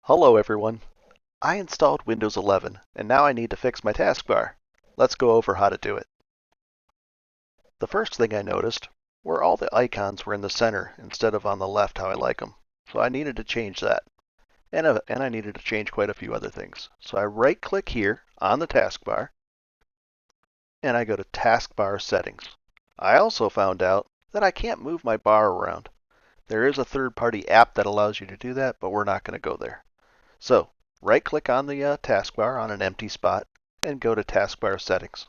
Hello everyone. I installed Windows 11 and now I need to fix my taskbar. Let's go over how to do it. The first thing I noticed were all the icons were in the center instead of on the left how I like them. So I needed to change that. And I needed to change quite a few other things. So I right click here on the taskbar and I go to taskbar settings. I also found out that I can't move my bar around. There is a third-party app that allows you to do that, but we're not going to go there. So right-click on the taskbar on an empty spot and go to taskbar settings.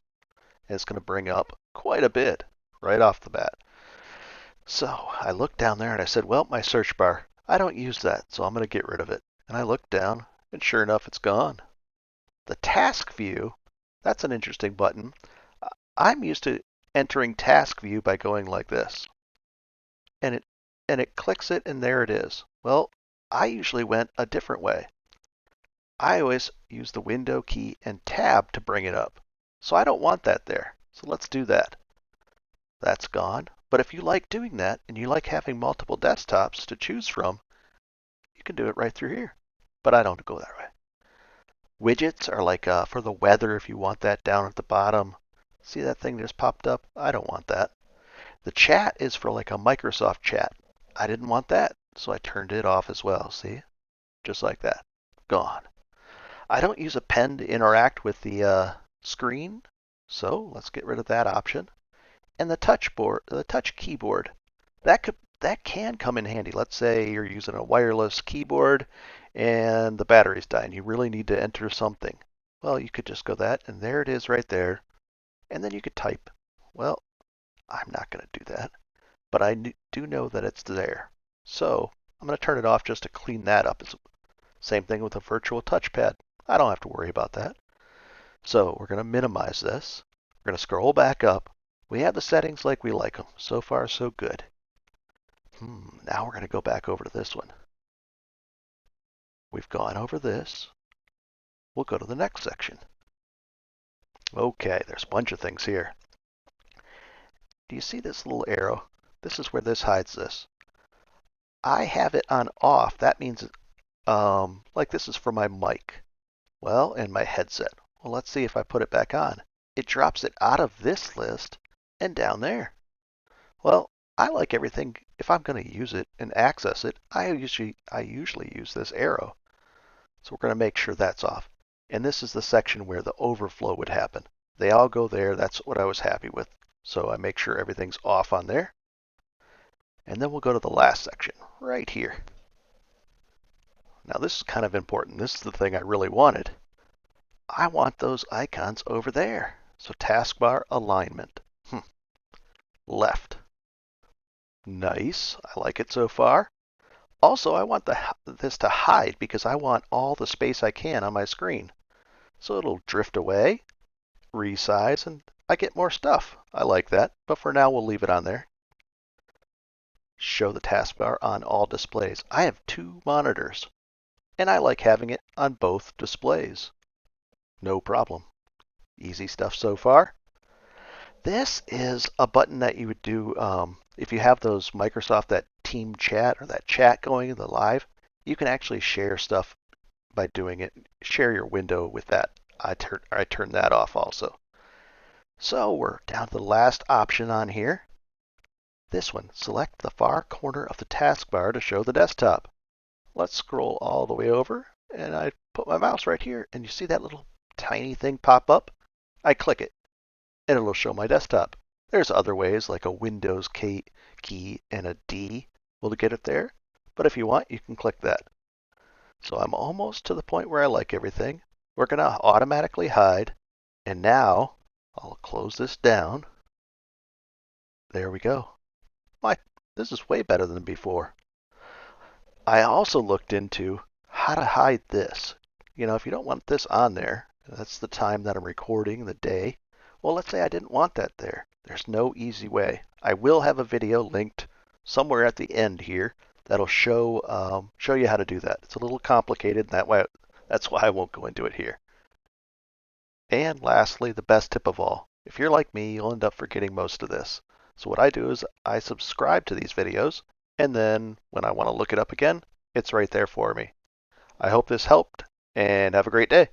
And it's going to bring up quite a bit right off the bat. So I looked down there and I said, well, my search bar, I don't use that, so I'm going to get rid of it. And I looked down and sure enough, it's gone. The task view, that's an interesting button. I'm used to entering task view by going like this. And it clicks it and there it is. Well, I usually went a different way. I always use the window key and tab to bring it up. So I don't want that there. So let's do that. That's gone. But if you like doing that and you like having multiple desktops to choose from, you can do it right through here. But I don't go that way. Widgets are like for the weather if you want that down at the bottom. See that thing just popped up? I don't want that. The chat is for like a Microsoft chat. I didn't want that, so I turned it off as well. See? Just like that. Gone. I don't use a pen to interact with the screen, so let's get rid of that option. And the touch keyboard, that can come in handy. Let's say you're using a wireless keyboard and the battery's dying. You really need to enter something. Well, you could just go that, and there it is right there. And then you could type. Well, I'm not going to do that, but I do know that it's there. So I'm going to turn it off just to clean that up. Same thing with a virtual touchpad. I don't have to worry about that. So we're going to minimize this. We're going to scroll back up. We have the settings like we like them. So far, so good. Now we're going to go back over to this one. We've gone over this. We'll go to the next section. Okay, there's a bunch of things here. Do you see this little arrow? This is where this hides this. I have it on off. That means like this is for my mic. Well, and my headset. Well, let's see if I put it back on. It drops it out of this list and down there. Well, I like everything. If I'm going to use it and access it, I usually use this arrow. So we're going to make sure that's off. And this is the section where the overflow would happen. They all go there. That's what I was happy with. So I make sure everything's off on there. And then we'll go to the last section right here. Now this is kind of important. This is the thing I really wanted. I want those icons over there. So taskbar alignment. Left. Nice. I like it so far. Also, I want this to hide because I want all the space I can on my screen. So it'll drift away, resize, and I get more stuff. I like that, but for now we'll leave it on there. Show the taskbar on all displays. I have 2 monitors, and I like having it on both displays. No problem. Easy stuff so far. This is a button that you would do if you have those Microsoft, that team chat or that chat going, the live, you can actually share stuff by doing it. Share your window with that. I turn that off also. So we're down to the last option on here. This one, select the far corner of the taskbar to show the desktop. Let's scroll all the way over, and I put my mouse right here, and you see that little tiny thing pop up? I click it, and it'll show my desktop. There's other ways, like a Windows key and a D will get it there, but if you want, you can click that. So I'm almost to the point where I like everything. We're going to automatically hide, and now I'll close this down. There we go. This is way better than before. I also looked into how to hide this. You know, if you don't want this on there, that's the time that I'm recording, the day. Well, let's say I didn't want that there. There's no easy way. I will have a video linked somewhere at the end here that'll show you how to do that. It's a little complicated, and that's why I won't go into it here. And lastly, the best tip of all. If you're like me, you'll end up forgetting most of this. So what I do is I subscribe to these videos, and then when I want to look it up again, it's right there for me. I hope this helped and have a great day.